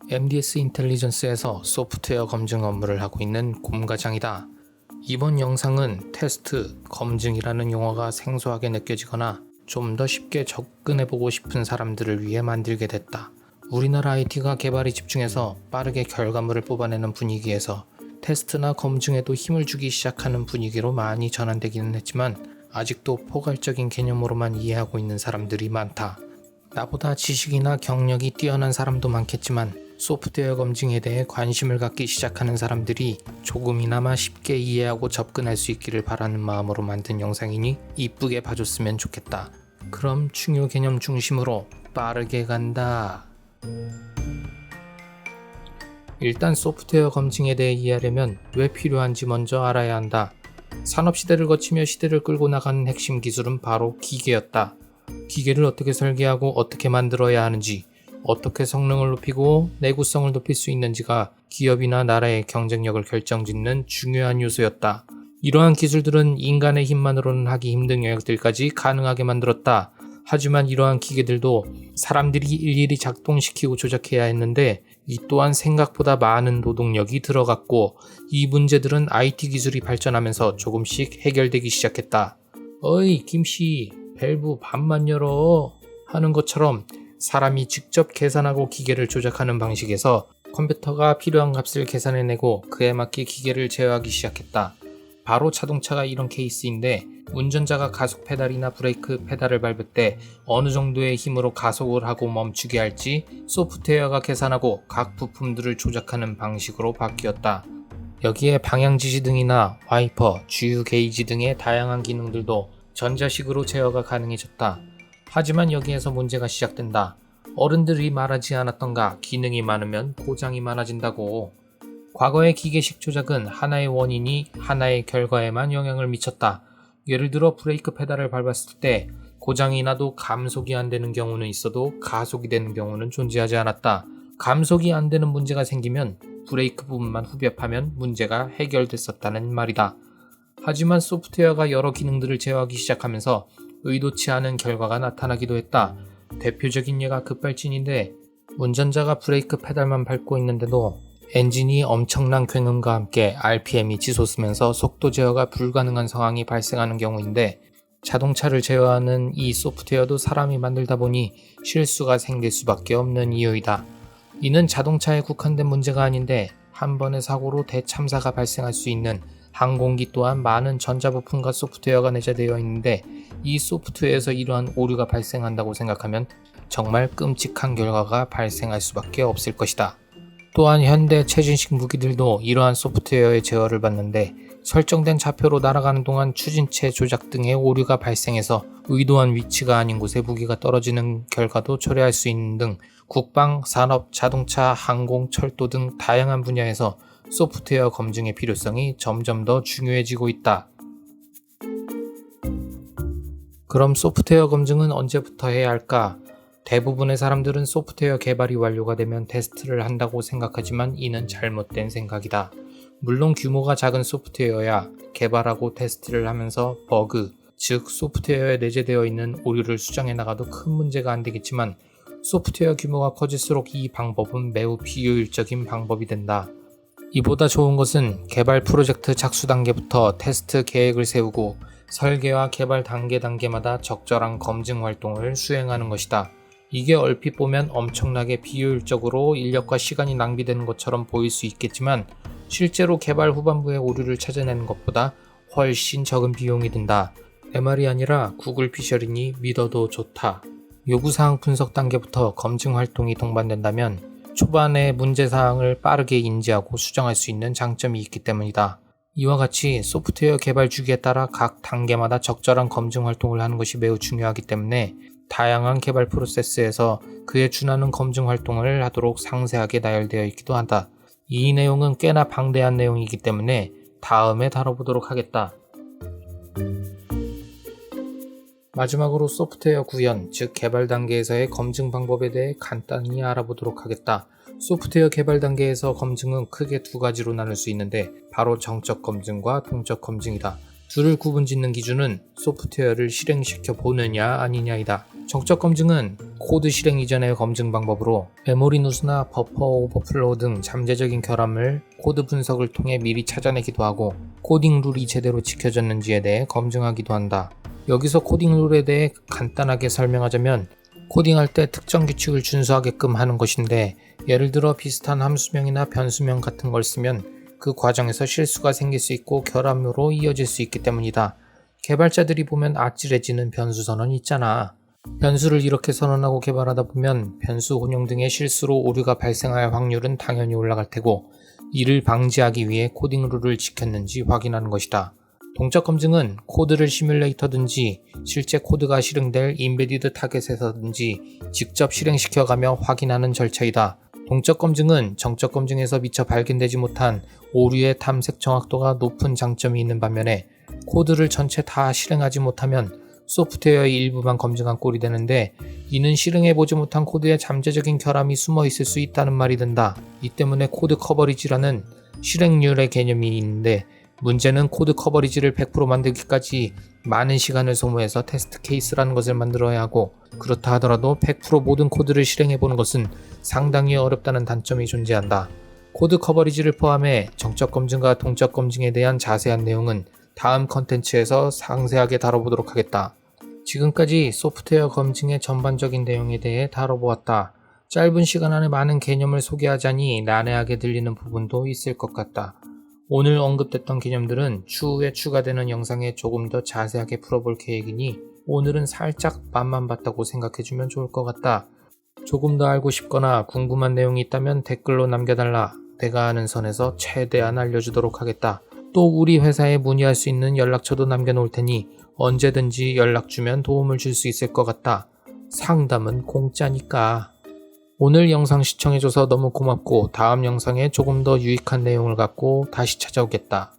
MDS 인텔리전스에서 소프트웨어 검증 업무를 하고 있는 곰과장이다. 이번 영상은 테스트, 검증이라는 용어가 생소하게 느껴지거나 좀 더 쉽게 접근해보고 싶은 사람들을 위해 만들게 됐다. 우리나라 IT가 개발에 집중해서 빠르게 결과물을 뽑아내는 분위기에서 테스트나 검증에도 힘을 주기 시작하는 분위기로 많이 전환되기는 했지만 아직도 포괄적인 개념으로만 이해하고 있는 사람들이 많다. 나보다 지식이나 경력이 뛰어난 사람도 많겠지만 소프트웨어 검증에 대해 관심을 갖기 시작하는 사람들이 조금이나마 쉽게 이해하고 접근할 수 있기를 바라는 마음으로 만든 영상이니 이쁘게 봐줬으면 좋겠다. 그럼 중요 개념 중심으로 빠르게 간다. 일단 소프트웨어 검증에 대해 이해하려면 왜 필요한지 먼저 알아야 한다. 산업시대를 거치며 시대를 끌고 나가는 핵심 기술은 바로 기계였다. 기계를 어떻게 설계하고 어떻게 만들어야 하는지, 어떻게 성능을 높이고 내구성을 높일 수 있는지가 기업이나 나라의 경쟁력을 결정짓는 중요한 요소였다. 이러한 기술들은 인간의 힘만으로는 하기 힘든 영역들까지 가능하게 만들었다. 하지만 이러한 기계들도 사람들이 일일이 작동시키고 조작해야 했는데 이 또한 생각보다 많은 노동력이 들어갔고 이 문제들은 IT 기술이 발전하면서 조금씩 해결되기 시작했다. 어이 김씨, 밸브 반만 열어 하는 것처럼 사람이 직접 계산하고 기계를 조작하는 방식에서 컴퓨터가 필요한 값을 계산해내고 그에 맞게 기계를 제어하기 시작했다. 바로 자동차가 이런 케이스인데 운전자가 가속 페달이나 브레이크 페달을 밟을 때 어느 정도의 힘으로 가속을 하고 멈추게 할지 소프트웨어가 계산하고 각 부품들을 조작하는 방식으로 바뀌었다. 여기에 방향 지시 등이나 와이퍼, 주유 게이지 등의 다양한 기능들도 전자식으로 제어가 가능해졌다. 하지만 여기에서 문제가 시작된다. 어른들이 말하지 않았던가 기능이 많으면 고장이 많아진다고. 과거의 기계식 조작은 하나의 원인이 하나의 결과에만 영향을 미쳤다. 예를 들어 브레이크 페달을 밟았을 때 고장이 나도 감속이 안 되는 경우는 있어도 가속이 되는 경우는 존재하지 않았다. 감속이 안 되는 문제가 생기면 브레이크 부분만 후벼파면 문제가 해결됐었다는 말이다. 하지만 소프트웨어가 여러 기능들을 제어하기 시작하면서 의도치 않은 결과가 나타나기도 했다. 대표적인 예가 급발진인데 운전자가 브레이크 페달만 밟고 있는데도 엔진이 엄청난 굉음과 함께 RPM이 치솟으면서 속도 제어가 불가능한 상황이 발생하는 경우인데 자동차를 제어하는 이 소프트웨어도 사람이 만들다 보니 실수가 생길 수밖에 없는 이유이다. 이는 자동차에 국한된 문제가 아닌데 한 번의 사고로 대참사가 발생할 수 있는 항공기 또한 많은 전자부품과 소프트웨어가 내재되어 있는데 이 소프트웨어에서 이러한 오류가 발생한다고 생각하면 정말 끔찍한 결과가 발생할 수밖에 없을 것이다. 또한 현대 최신식 무기들도 이러한 소프트웨어의 제어를 받는데 설정된 좌표로 날아가는 동안 추진체 조작 등의 오류가 발생해서 의도한 위치가 아닌 곳에 무기가 떨어지는 결과도 초래할 수 있는 등 국방, 산업, 자동차, 항공, 철도 등 다양한 분야에서 소프트웨어 검증의 필요성이 점점 더 중요해지고 있다. 그럼 소프트웨어 검증은 언제부터 해야 할까? 대부분의 사람들은 소프트웨어 개발이 완료가 되면 테스트를 한다고 생각하지만 이는 잘못된 생각이다. 물론 규모가 작은 소프트웨어야 개발하고 테스트를 하면서 버그, 즉 소프트웨어에 내재되어 있는 오류를 수정해 나가도 큰 문제가 안 되겠지만 소프트웨어 규모가 커질수록 이 방법은 매우 비효율적인 방법이 된다. 이보다 좋은 것은 개발 프로젝트 착수 단계부터 테스트 계획을 세우고 설계와 개발 단계마다 적절한 검증 활동을 수행하는 것이다. 이게 얼핏 보면 엄청나게 비효율적으로 인력과 시간이 낭비되는 것처럼 보일 수 있겠지만 실제로 개발 후반부의 오류를 찾아내는 것보다 훨씬 적은 비용이 든다. 내 말이 아니라 구글 피셜이니 믿어도 좋다. 요구사항 분석 단계부터 검증 활동이 동반된다면 초반에 문제사항을 빠르게 인지하고 수정할 수 있는 장점이 있기 때문이다. 이와 같이 소프트웨어 개발 주기에 따라 각 단계마다 적절한 검증 활동을 하는 것이 매우 중요하기 때문에 다양한 개발 프로세스에서 그에 준하는 검증 활동을 하도록 상세하게 나열되어 있기도 한다. 이 내용은 꽤나 방대한 내용이기 때문에 다음에 다뤄보도록 하겠다. 마지막으로 소프트웨어 구현, 즉 개발 단계에서의 검증 방법에 대해 간단히 알아보도록 하겠다. 소프트웨어 개발 단계에서 검증은 크게 두 가지로 나눌 수 있는데 바로 정적 검증과 동적 검증이다. 둘을 구분짓는 기준은 소프트웨어를 실행시켜 보느냐 아니냐이다. 정적 검증은 코드 실행 이전의 검증 방법으로 메모리 누수나 버퍼 오버플로우 등 잠재적인 결함을 코드 분석을 통해 미리 찾아내기도 하고 코딩 룰이 제대로 지켜졌는지에 대해 검증하기도 한다. 여기서 코딩 룰에 대해 간단하게 설명하자면 코딩할 때 특정 규칙을 준수하게끔 하는 것인데, 예를 들어 비슷한 함수명이나 변수명 같은 걸 쓰면 그 과정에서 실수가 생길 수 있고 결함으로 이어질 수 있기 때문이다. 개발자들이 보면 아찔해지는 변수 선언이 있잖아. 변수를 이렇게 선언하고 개발하다 보면 변수 혼용 등의 실수로 오류가 발생할 확률은 당연히 올라갈 테고, 이를 방지하기 위해 코딩 룰을 지켰는지 확인하는 것이다. 동적 검증은 코드를 시뮬레이터든지 실제 코드가 실행될 임베디드 타겟에서든지 직접 실행시켜가며 확인하는 절차이다. 동적 검증은 정적 검증에서 미처 발견되지 못한 오류의 탐색 정확도가 높은 장점이 있는 반면에, 코드를 전체 다 실행하지 못하면 소프트웨어의 일부만 검증한 꼴이 되는데, 이는 실행해보지 못한 코드에 잠재적인 결함이 숨어 있을 수 있다는 말이 된다. 이 때문에 코드 커버리지라는 실행률의 개념이 있는데, 문제는 코드 커버리지를 100% 만들기까지 많은 시간을 소모해서 테스트 케이스라는 것을 만들어야 하고, 그렇다 하더라도 100% 모든 코드를 실행해보는 것은 상당히 어렵다는 단점이 존재한다. 코드 커버리지를 포함해 정적 검증과 동적 검증에 대한 자세한 내용은 다음 컨텐츠에서 상세하게 다뤄보도록 하겠다. 지금까지 소프트웨어 검증의 전반적인 내용에 대해 다뤄보았다. 짧은 시간 안에 많은 개념을 소개하자니 난해하게 들리는 부분도 있을 것 같다. 오늘 언급됐던 개념들은 추후에 추가되는 영상에 조금 더 자세하게 풀어볼 계획이니 오늘은 살짝 맛만 봤다고 생각해주면 좋을 것 같다. 조금 더 알고 싶거나 궁금한 내용이 있다면 댓글로 남겨달라. 내가 아는 선에서 최대한 알려주도록 하겠다. 또 우리 회사에 문의할 수 있는 연락처도 남겨놓을 테니 언제든지 연락주면 도움을 줄 수 있을 것 같다. 상담은 공짜니까. 오늘 영상 시청해줘서 너무 고맙고, 다음 영상에 조금 더 유익한 내용을 갖고 다시 찾아오겠다.